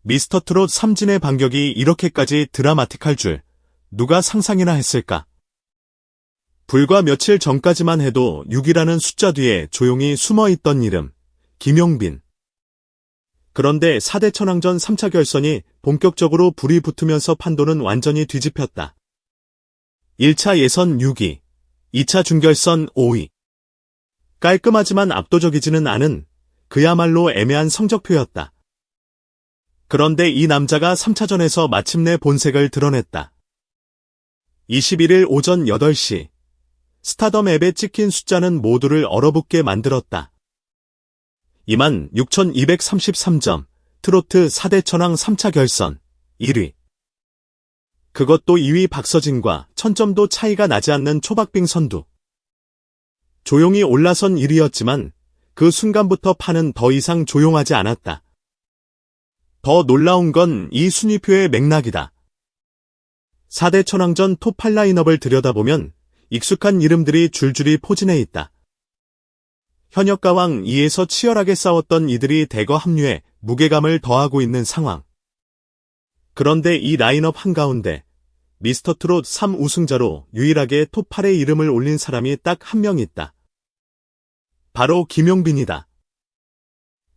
미스터트롯 3진의 반격이 이렇게까지 드라마틱할 줄 누가 상상이나 했을까? 불과 며칠 전까지만 해도 6이라는 숫자 뒤에 조용히 숨어있던 이름, 김용빈. 그런데 4대 천왕전 3차 결선이 본격적으로 불이 붙으면서 판도는 완전히 뒤집혔다. 1차 예선 6위, 2차 준결선 5위. 깔끔하지만 압도적이지는 않은 그야말로 애매한 성적표였다. 그런데 이 남자가 3차전에서 마침내 본색을 드러냈다. 21일 오전 8시, 스타덤 앱에 찍힌 숫자는 모두를 얼어붙게 만들었다. 26,233점, 트로트 4대 천왕 3차 결선 1위. 그것도 2위 박서진과 1000점도 차이가 나지 않는 초박빙 선두. 조용히 올라선 1위였지만 그 순간부터 판은 더 이상 조용하지 않았다. 더 놀라운 건 이 순위표의 맥락이다. 4대 천왕전 톱 8 라인업을 들여다보면 익숙한 이름들이 줄줄이 포진해 있다. 현역가왕 2에서 치열하게 싸웠던 이들이 대거 합류해 무게감을 더하고 있는 상황. 그런데 이 라인업 한가운데 미스터트롯 3 우승자로 유일하게 톱 8에 이름을 올린 사람이 딱 한 명 있다. 바로 김용빈이다.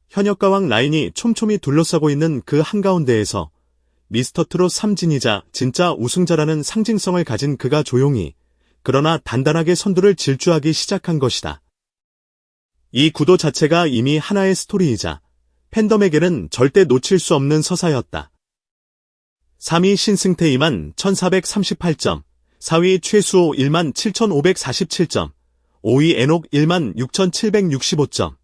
현역가왕 라인이 촘촘히 둘러싸고 있는 그 한가운데에서 미스터트롯 3진이자 진짜 우승자라는 상징성을 가진 그가 조용히 그러나 단단하게 선두를 질주하기 시작한 것이다. 이 구도 자체가 이미 하나의 스토리이자 팬덤에게는 절대 놓칠 수 없는 서사였다. 3위 신승태 21,438점, 4위 최수호 17,547점, 5위 애녹 16,765점.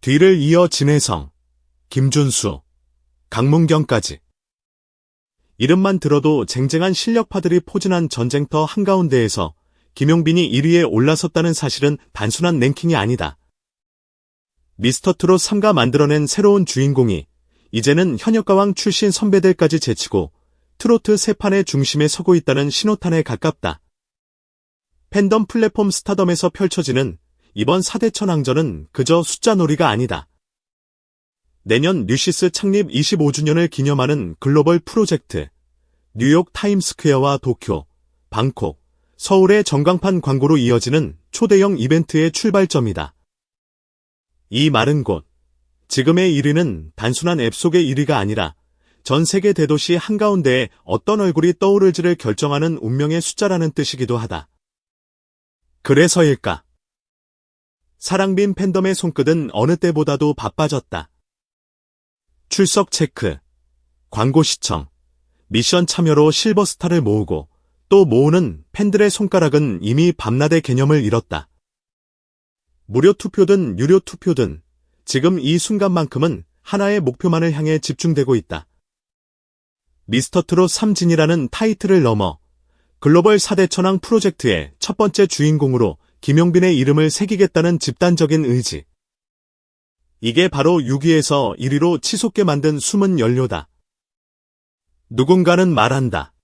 뒤를 이어 진혜성, 김준수, 강문경까지. 이름만 들어도 쟁쟁한 실력파들이 포진한 전쟁터 한가운데에서 김용빈이 1위에 올라섰다는 사실은 단순한 랭킹이 아니다. 미스터트롯 3가 만들어낸 새로운 주인공이 이제는 현역가왕 출신 선배들까지 제치고 트로트 세판의 중심에 서고 있다는 신호탄에 가깝다. 팬덤 플랫폼 스타덤에서 펼쳐지는 이번 4대 천왕전은 그저 숫자놀이가 아니다. 내년 뉴시스 창립 25주년을 기념하는 글로벌 프로젝트, 뉴욕 타임스퀘어와 도쿄, 방콕, 서울의 전광판 광고로 이어지는 초대형 이벤트의 출발점이다. 이 마른 곳, 지금의 1위는 단순한 앱 속의 1위가 아니라 전 세계 대도시 한가운데에 어떤 얼굴이 떠오를지를 결정하는 운명의 숫자라는 뜻이기도 하다. 그래서일까? 사랑빈 팬덤의 손끝은 어느 때보다도 바빠졌다. 출석 체크, 광고 시청, 미션 참여로 실버스타를 모으고 또 모으는 팬들의 손가락은 이미 밤낮의 개념을 잃었다. 무료 투표든 유료 투표든 지금 이 순간만큼은 하나의 목표만을 향해 집중되고 있다. 미스터트롯 3진이라는 타이틀을 넘어 글로벌 4대 천왕 프로젝트의 첫 번째 주인공으로 김용빈의 이름을 새기겠다는 집단적인 의지. 이게 바로 6위에서 1위로 치솟게 만든 숨은 연료다. 누군가는 말한다.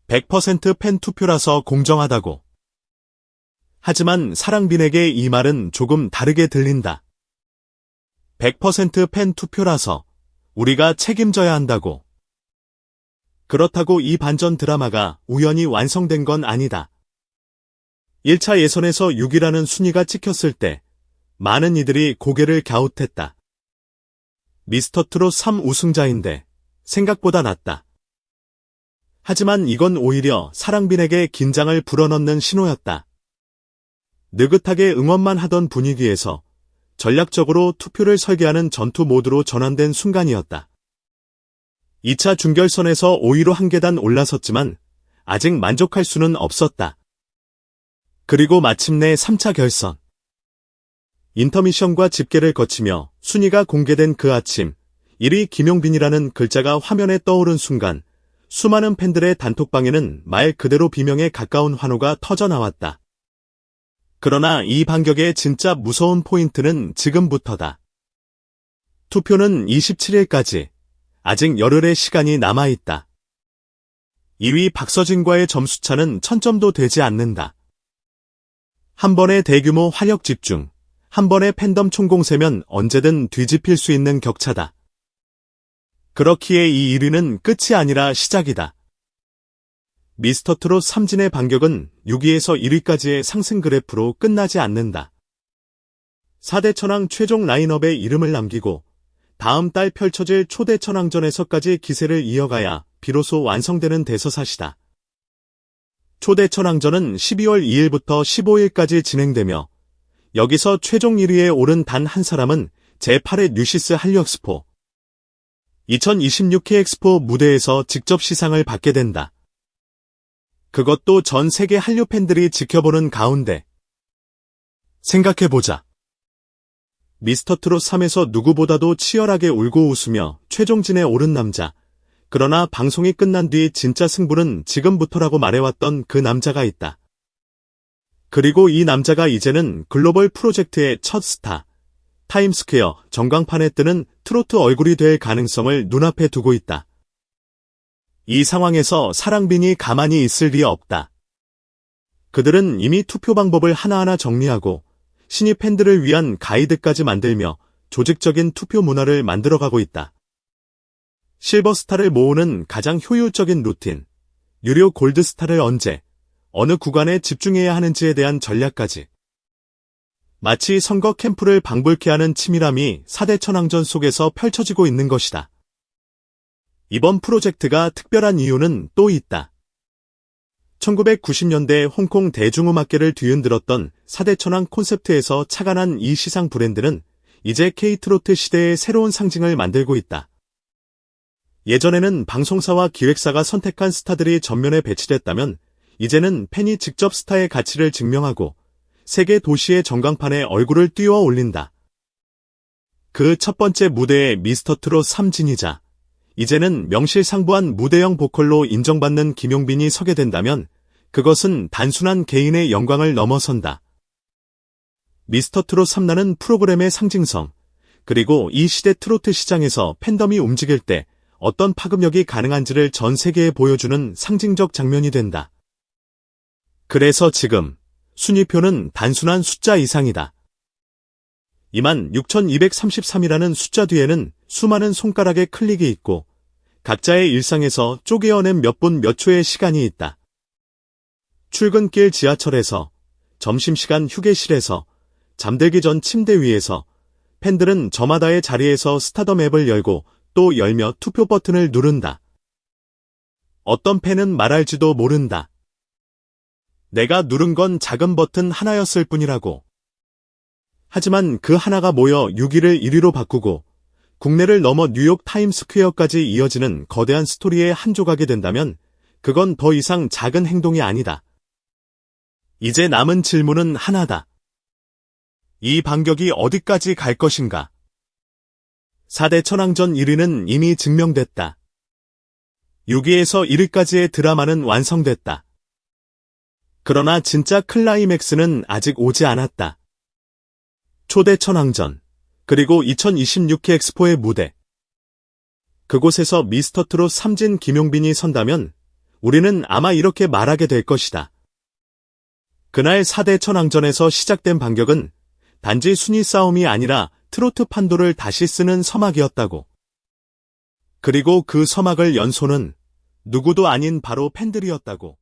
100% 팬 투표라서 공정하다고. 하지만 사랑빈에게 이 말은 조금 다르게 들린다. 100% 팬 투표라서 우리가 책임져야 한다고. 그렇다고 이 반전 드라마가 우연히 완성된 건 아니다. 1차 예선에서 6위라는 순위가 찍혔을 때 많은 이들이 고개를 갸웃했다. 미스터트롯 3 우승자인데 생각보다 낫다. 하지만 이건 오히려 사랑빈에게 긴장을 불어넣는 신호였다. 느긋하게 응원만 하던 분위기에서 전략적으로 투표를 설계하는 전투 모드로 전환된 순간이었다. 2차 준결선에서 5위로 한 계단 올라섰지만 아직 만족할 수는 없었다. 그리고 마침내 3차 결선. 인터미션과 집계를 거치며 순위가 공개된 그 아침, 1위 김용빈이라는 글자가 화면에 떠오른 순간 수많은 팬들의 단톡방에는 말 그대로 비명에 가까운 환호가 터져나왔다. 그러나 이 반격의 진짜 무서운 포인트는 지금부터다. 투표는 27일까지, 아직 열흘의 시간이 남아있다. 2위 박서진과의 점수차는 1000점도 되지 않는다. 한 번의 대규모 화력 집중, 한 번의 팬덤 총공세면 언제든 뒤집힐 수 있는 격차다. 그렇기에 이 1위는 끝이 아니라 시작이다. 미스터트롯 3진의 반격은 6위에서 1위까지의 상승 그래프로 끝나지 않는다. 4대 천왕 최종 라인업에 이름을 남기고 다음 달 펼쳐질 초대 천왕전에서까지 기세를 이어가야 비로소 완성되는 대서사시다. 초대 천왕전은 12월 2일부터 15일까지 진행되며 여기서 최종 1위에 오른 단 한 사람은 제8회 뉴시스 한류엑스포 2026회 엑스포 무대에서 직접 시상을 받게 된다. 그것도 전 세계 한류 팬들이 지켜보는 가운데. 생각해보자. 미스터트롯 3에서 누구보다도 치열하게 울고 웃으며 최종진에 오른 남자. 그러나 방송이 끝난 뒤 진짜 승부는 지금부터라고 말해왔던 그 남자가 있다. 그리고 이 남자가 이제는 글로벌 프로젝트의 첫 스타. 타임스퀘어 전광판에 뜨는 트로트 얼굴이 될 가능성을 눈앞에 두고 있다. 이 상황에서 사랑빈이 가만히 있을 리 없다. 그들은 이미 투표 방법을 하나하나 정리하고 신입 팬들을 위한 가이드까지 만들며 조직적인 투표 문화를 만들어가고 있다. 실버스타를 모으는 가장 효율적인 루틴, 유료 골드스타를 언제, 어느 구간에 집중해야 하는지에 대한 전략까지. 마치 선거 캠프를 방불케 하는 치밀함이 4대 천왕전 속에서 펼쳐지고 있는 것이다. 이번 프로젝트가 특별한 이유는 또 있다. 1990년대 홍콩 대중음악계를 뒤흔들었던 4대 천왕 콘셉트에서 착안한 이 시상 브랜드는 이제 K트로트 시대의 새로운 상징을 만들고 있다. 예전에는 방송사와 기획사가 선택한 스타들이 전면에 배치됐다면 이제는 팬이 직접 스타의 가치를 증명하고 세계 도시의 전광판에 얼굴을 띄워 올린다. 그 첫 번째 무대의 미스터트롯 3진이자 이제는 명실상부한 무대형 보컬로 인정받는 김용빈이 서게 된다면 그것은 단순한 개인의 영광을 넘어선다. 미스터트롯 3라는 프로그램의 상징성, 그리고 이 시대 트로트 시장에서 팬덤이 움직일 때 어떤 파급력이 가능한지를 전 세계에 보여주는 상징적 장면이 된다. 그래서 지금 순위표는 단순한 숫자 이상이다. 26,233이라는 숫자 뒤에는 수많은 손가락의 클릭이 있고 각자의 일상에서 쪼개어낸 몇 분 몇 초의 시간이 있다. 출근길 지하철에서, 점심시간 휴게실에서, 잠들기 전 침대 위에서 팬들은 저마다의 자리에서 스타덤 앱을 열고 또 열며 투표 버튼을 누른다. 어떤 팬은 말할지도 모른다. 내가 누른 건 작은 버튼 하나였을 뿐이라고. 하지만 그 하나가 모여 6위를 1위로 바꾸고 국내를 넘어 뉴욕 타임스퀘어까지 이어지는 거대한 스토리의 한 조각이 된다면 그건 더 이상 작은 행동이 아니다. 이제 남은 질문은 하나다. 이 반격이 어디까지 갈 것인가? 4대 천왕전 1위는 이미 증명됐다. 6위에서 1위까지의 드라마는 완성됐다. 그러나 진짜 클라이맥스는 아직 오지 않았다. 초대 천왕전, 그리고 2026회 엑스포의 무대. 그곳에서 미스터트롯 3진 김용빈이 선다면 우리는 아마 이렇게 말하게 될 것이다. 그날 4대 천왕전에서 시작된 반격은 단지 순위 싸움이 아니라 트로트 판도를 다시 쓰는 서막이었다고. 그리고 그 서막을 연 손은 누구도 아닌 바로 팬들이었다고.